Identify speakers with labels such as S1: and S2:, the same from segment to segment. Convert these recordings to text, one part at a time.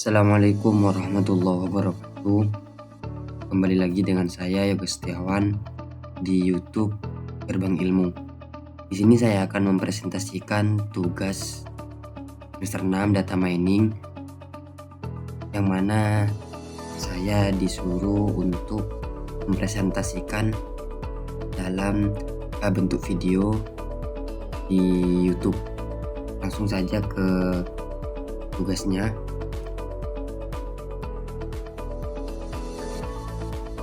S1: Assalamualaikum warahmatullahi wabarakatuh. Kembali lagi dengan saya Yoga Setiawan di YouTube Gerbang Ilmu. Di sini saya akan mempresentasikan tugas semester 6 data mining, yang mana saya disuruh untuk mempresentasikan dalam bentuk video di YouTube. Langsung saja ke tugasnya.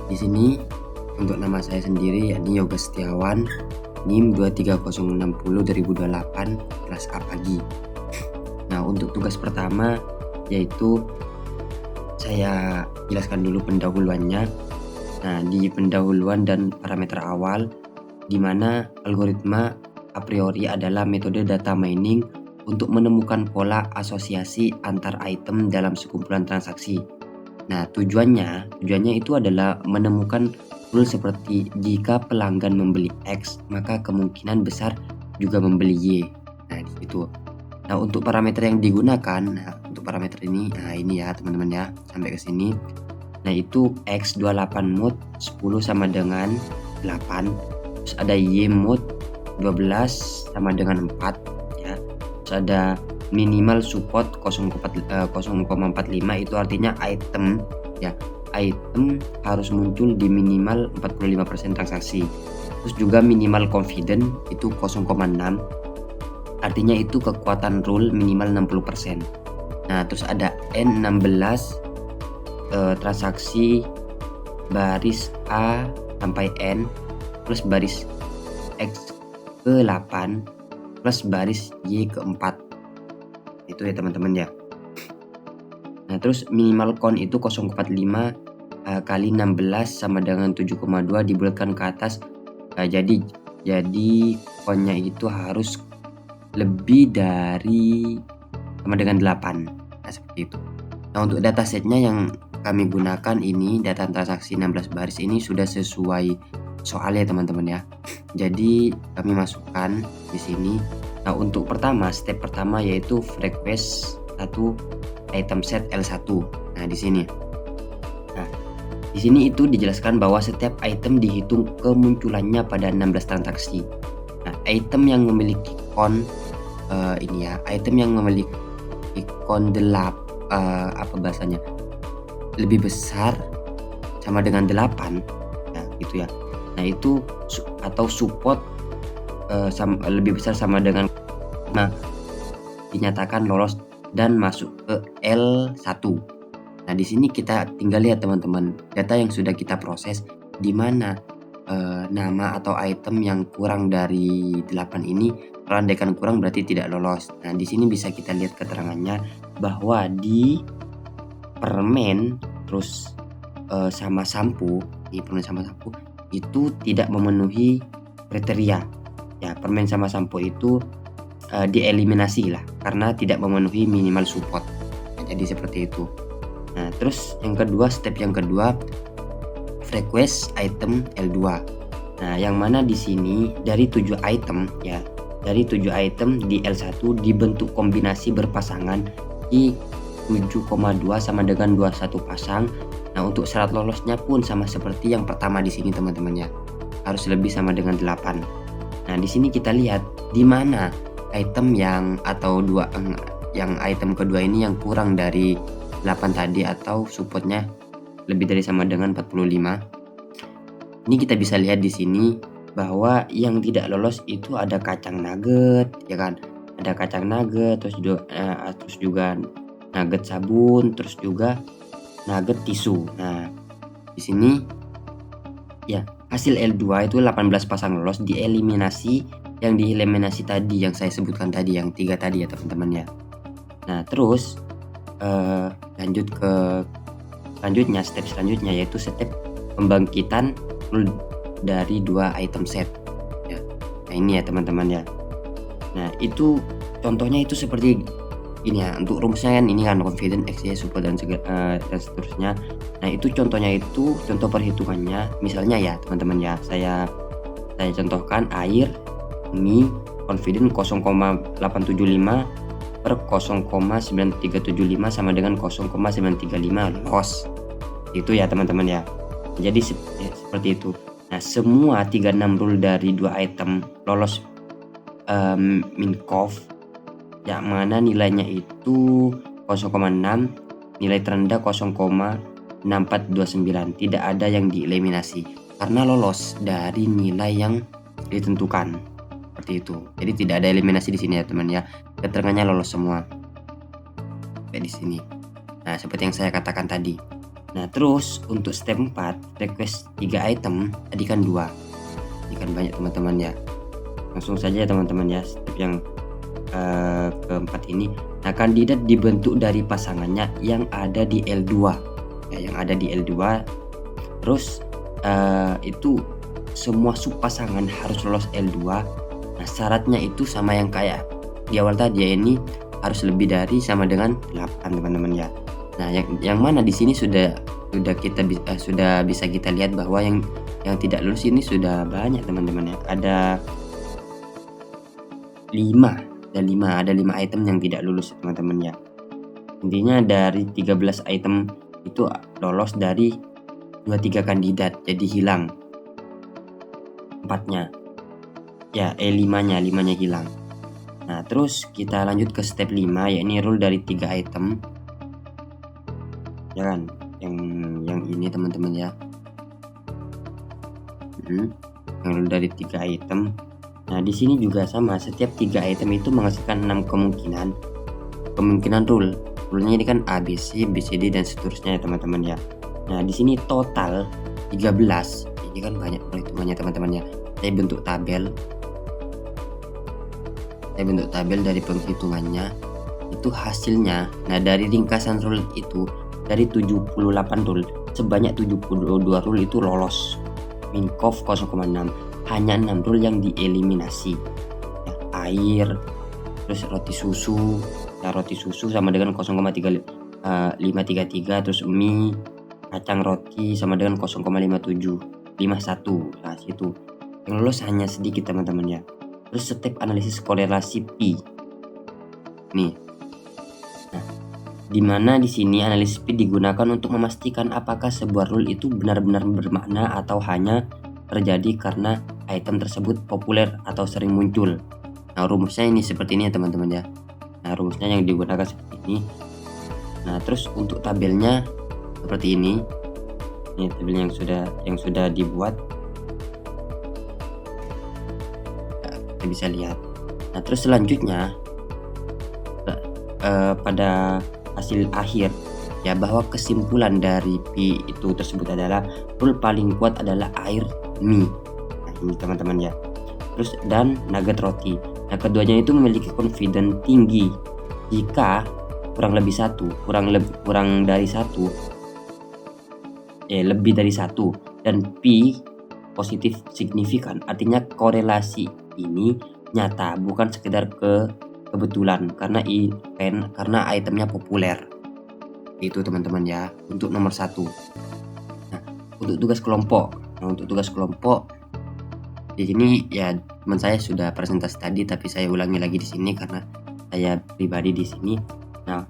S1: Di sini untuk nama saya sendiri yakni Yoga Setiawan, NIM 23060/2028, kelas A pagi. Nah, untuk tugas pertama yaitu saya jelaskan dulu pendahuluannya. Nah, di pendahuluan dan parameter awal, di mana algoritma a priori adalah metode data mining untuk menemukan pola asosiasi antar item dalam sekumpulan transaksi. Nah, tujuannya itu adalah menemukan rule seperti jika pelanggan membeli X, maka kemungkinan besar juga membeli Y. Nah, di situ. Nah, untuk parameter yang digunakan, untuk parameter ini, ini ya teman-teman ya, sampai ke sini. Nah, itu X28 mode 10 sama dengan 8. Terus ada Y mode 12 sama dengan 4 ya. Terus ada minimal support 0,45, itu artinya item harus muncul di minimal 45% transaksi. Terus juga minimal confident itu 0,6, artinya itu kekuatan rule minimal 60%. Nah, terus ada N16 transaksi baris A sampai N plus baris X ke 8 plus baris Y ke 4. Itu ya teman-teman ya. Nah, terus minimal count itu 0,45 kali 16 sama dengan 7,2 dibulatkan ke atas. Jadi countnya itu harus lebih dari sama dengan 8. Nah, seperti itu. Nah, untuk datasetnya yang kami gunakan ini, data transaksi 16 baris ini sudah sesuai soalnya teman-teman ya. Jadi kami masukkan di sini. Nah, untuk step pertama yaitu request 1 item set L1. Nah, di sini. Nah, di sini itu dijelaskan bahwa setiap item dihitung kemunculannya pada 16 transaksi. Nah, item yang memiliki count item yang memiliki count lebih besar sama dengan 8. Nah, gitu ya. Nah, itu atau support lebih besar sama dengan dinyatakan lolos dan masuk ke L1. Nah, di sini kita tinggal lihat teman-teman data yang sudah kita proses, di mana nama atau item yang kurang dari 8 ini, kalau andaikan kurang berarti tidak lolos. Nah, di sini bisa kita lihat keterangannya bahwa di permen terus sama sampo, itu tidak memenuhi kriteria. Ya, permen sama sampo itu dieliminasi lah karena tidak memenuhi minimal support. Nah, jadi seperti itu. Nah, terus step yang kedua request item L2. Nah, yang mana di sini dari 7 item ya, dari 7 item di L1 dibentuk kombinasi berpasangan di 7,2 sama dengan 21 pasang. Nah, untuk syarat lolosnya pun sama seperti yang pertama di sini teman-teman ya, harus lebih sama dengan 8. Nah, di sini kita lihat di mana item yang item kedua ini yang kurang dari 8 tadi atau supportnya lebih dari sama dengan 45. Ini kita bisa lihat di sini bahwa yang tidak lolos itu ada kacang nugget ya kan. Ada kacang nugget, terus juga nugget sabun, terus juga nugget tisu. Nah, di sini ya hasil L2 itu 18 pasang lolos dieliminasi, yang dieliminasi tadi yang saya sebutkan tadi, yang 3 tadi ya teman-teman ya. Nah, terus lanjut ke step selanjutnya yaitu step pembangkitan dari 2 item set ya. Nah, ini ya teman-teman ya. Nah, itu contohnya itu seperti ini ya. Untuk rumusnya kan ini kan confident X, Y, support dan seterusnya. Nah, itu contoh perhitungannya. Misalnya ya teman-teman ya, saya contohkan air, mie, confident 0,875 per 0,9375 sama dengan 0,935 lolos. Itu ya teman-teman ya. Jadi seperti itu. Nah, semua 36 rule dari 2 item lolos Minkoff, yang mana nilainya itu 0,6, nilai terendah 0,6429. Tidak ada yang dieliminasi karena lolos dari nilai yang ditentukan. Seperti itu. Jadi tidak ada eliminasi di sini ya teman ya. Keterangannya lolos semua. Kayak di sini. Nah, seperti yang saya katakan tadi. Nah, terus untuk step 4, request 3 item, tadi kan 2. Ini kan banyak teman-teman ya. Langsung saja ya teman-teman ya, step yang keempat ini. Nah, kandidat dibentuk dari pasangannya yang ada di L2. Ya, yang ada di L2. Terus itu semua sub pasangan harus lolos L2. Nah, syaratnya itu sama yang kayak di awal tadi ya, ini harus lebih dari sama dengan 8 teman-teman ya. Nah, yang mana di sini sudah bisa kita lihat bahwa yang tidak lulus ini sudah banyak teman-teman ya. Ada 5 item yang tidak lulus teman-teman ya. Intinya dari 13 item itu lolos dari 23 kandidat, jadi hilang 4-nya. Ya, 5-nya hilang. Nah, terus kita lanjut ke step 5, yakni rule dari 3 item. Ya kan, yang ini teman-teman ya. Yang rule dari 3 item. Nah, di sini juga sama, setiap 3 item itu menghasilkan 6 kemungkinan rule. Rule-nya ini kan A, B, C, B, C, D dan seterusnya ya teman-teman ya. Nah, di sini total 13. Ini kan banyak perhitungannya teman-teman ya. Saya bentuk tabel dari penghitungannya. Itu hasilnya. Nah, dari ringkasan rule itu, dari 78 rule, sebanyak 72 rule itu lolos. Minkoff 0,6. Hanya 6 rule yang dieliminasi. Ya, air, terus roti susu. Ya, roti susu sama dengan 0,533, terus mie, kacang roti sama dengan 0,5751. Nah, situ. Yang lolos hanya sedikit teman-teman ya. Terus step analisis korelasi P. Nih. Nah, dimana di sini analisis P digunakan untuk memastikan apakah sebuah rule itu benar-benar bermakna atau hanya terjadi karena item tersebut populer atau sering muncul. Nah, rumusnya ini seperti ini ya teman-teman ya. Nah, rumusnya yang digunakan seperti ini. Nah, terus untuk tabelnya seperti ini. Ini tabel yang sudah dibuat. Kita bisa lihat. Nah, terus selanjutnya pada hasil akhir ya, bahwa kesimpulan dari P itu tersebut adalah rule paling kuat adalah air, mie. Nah, ini teman-teman ya. Terus dan nugget roti. Nah, keduanya itu memiliki confidence tinggi jika kurang dari satu, lebih dari 1 dan P positif signifikan. Artinya korelasi ini nyata, bukan sekedar kebetulan karena itemnya populer. Itu teman-teman ya, untuk nomor 1. Nah, untuk tugas kelompok. Di sini ya teman saya sudah presentasi tadi, tapi saya ulangi lagi di sini karena saya pribadi di sini. Nah,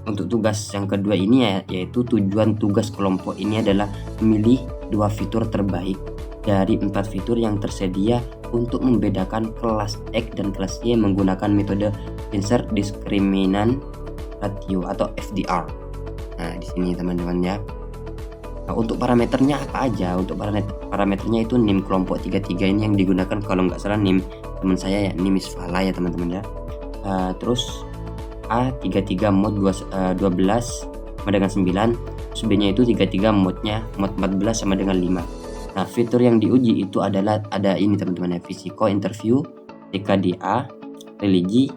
S1: untuk tugas yang kedua ini yaitu tujuan tugas kelompok ini adalah memilih 2 fitur terbaik dari 4 fitur yang tersedia untuk membedakan kelas X dan kelas Y menggunakan metode Fincher Discriminant Ratio atau FDR. Nah, di sini teman-teman ya. Nah, untuk parameternya apa aja? Untuk parameternya itu NIM kelompok 33 ini yang digunakan, kalau nggak salah NIM teman saya ya, NIM Isfala ya teman-teman ya. Terus A33 mod 12 sama dengan 9. Terus B-nya itu 33 mod 14 sama dengan 5. Nah, fitur yang diuji itu adalah ada ini teman-teman ya, fisiko, interview, TKDA, religi,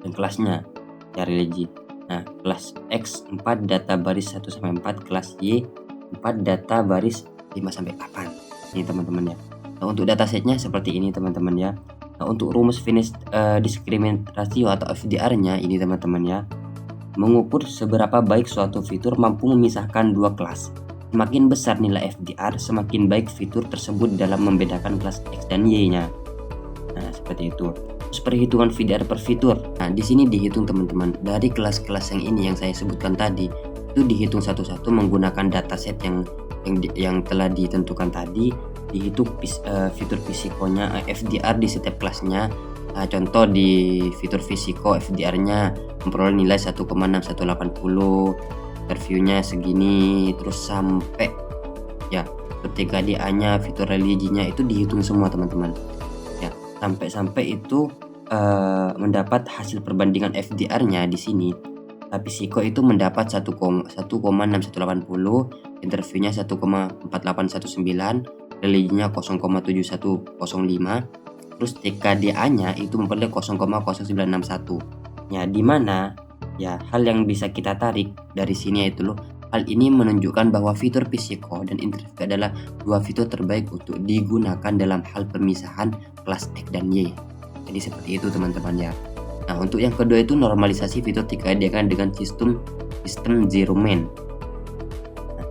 S1: dan kelasnya ya religi. Nah, kelas X 4 data baris 1 sampai 4, kelas Y 4 data baris 5 sampai 8. Ini teman-teman ya. Nah, untuk datasetnya seperti ini teman-teman ya. Nah, untuk rumus Fincher Discriminant Ratio atau FDR-nya ini teman-teman ya, mengukur seberapa baik suatu fitur mampu memisahkan 2 kelas. Semakin besar nilai FDR, semakin baik fitur tersebut dalam membedakan kelas X dan Y-nya. Nah, seperti itu. Terus perhitungan VDR per fitur. Nah, di sini dihitung teman-teman. Dari kelas-kelas yang ini yang saya sebutkan tadi, itu dihitung satu-satu menggunakan dataset yang telah ditentukan tadi, dihitung fitur fisikonya, FDR di setiap kelasnya. Nah, contoh di fitur fisiko FDR-nya memperoleh nilai 1,6180, interviewnya segini, terus sampai ya ketika DA-nya, fitur religinya itu dihitung semua teman-teman. Ya, sampai itu mendapat hasil perbandingan FDR-nya di sini. Tapi Fisiko itu mendapat 1,6180, interviewnya 1,4819, religinya 0,7105, terus TKDA-nya itu memperoleh 0,0961. Ya, dimana ya hal yang bisa kita tarik dari sini yaitu hal ini menunjukkan bahwa fitur Fisiko dan interview adalah dua fitur terbaik untuk digunakan dalam hal pemisahan kelas X dan Y. Jadi seperti itu teman-teman ya. Nah, untuk yang kedua itu normalisasi fitur TKDA dengan sistem zero min. Nah,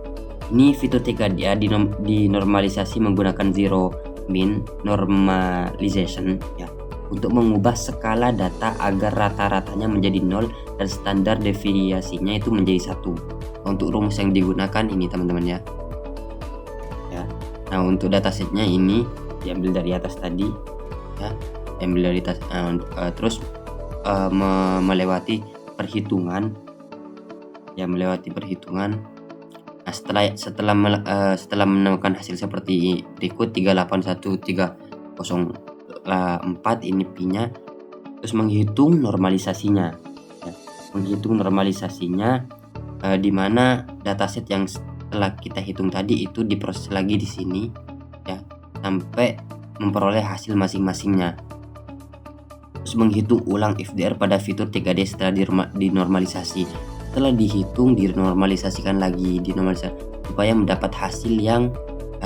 S1: ini fitur TKDA dinormalisasi menggunakan zero min normalization ya, untuk mengubah skala data agar rata-ratanya menjadi 0 dan standar deviasinya itu menjadi 1. Untuk rumus yang digunakan ini teman-teman ya. Nah, untuk datasetnya ini diambil dari atas tadi ya, diambil dari atas, terus melewati perhitungan ya, melewati perhitungan. Nah, setelah menemukan hasil seperti berikut 381304 ini pi-nya, terus menghitung normalisasinya ya, di mana dataset yang setelah kita hitung tadi itu diproses lagi di sini ya, sampai memperoleh hasil masing-masingnya. Terus menghitung ulang FDR pada fitur TKD setelah dinormalisasi. Setelah dihitung, dinormalisasikan lagi, supaya mendapat hasil yang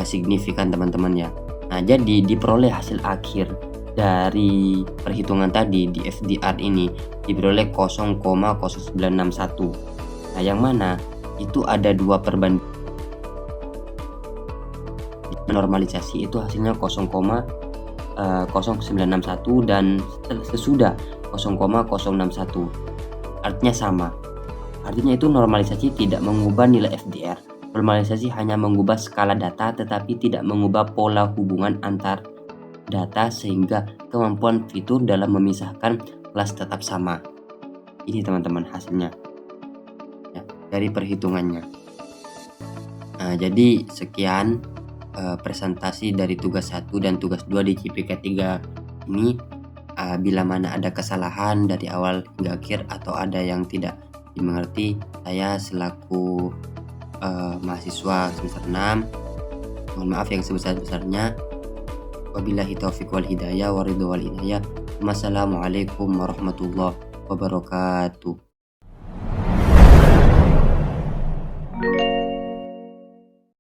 S1: signifikan teman-teman ya. Nah, jadi diperoleh hasil akhir dari perhitungan tadi di FDR ini diperoleh 0,0961. Nah, yang mana itu ada dua perbandingan. Normalisasi itu hasilnya 0,0961 dan sesudah 0,061, artinya sama. Artinya itu normalisasi tidak mengubah nilai FDR. Normalisasi hanya mengubah skala data tetapi tidak mengubah pola hubungan antar data, sehingga kemampuan fitur dalam memisahkan kelas tetap sama. Ini teman-teman hasilnya ya, dari perhitungannya. Nah, jadi sekian presentasi dari tugas 1 dan tugas 2 di CPK 3 ini. Bila mana ada kesalahan dari awal hingga akhir atau ada yang tidak dimengerti, saya selaku mahasiswa semester 6 mohon maaf yang sebesar-besarnya. Wabillahi taufiq wal hidayah, waridho wal inayah. Wassalamualaikum warahmatullahi wabarakatuh.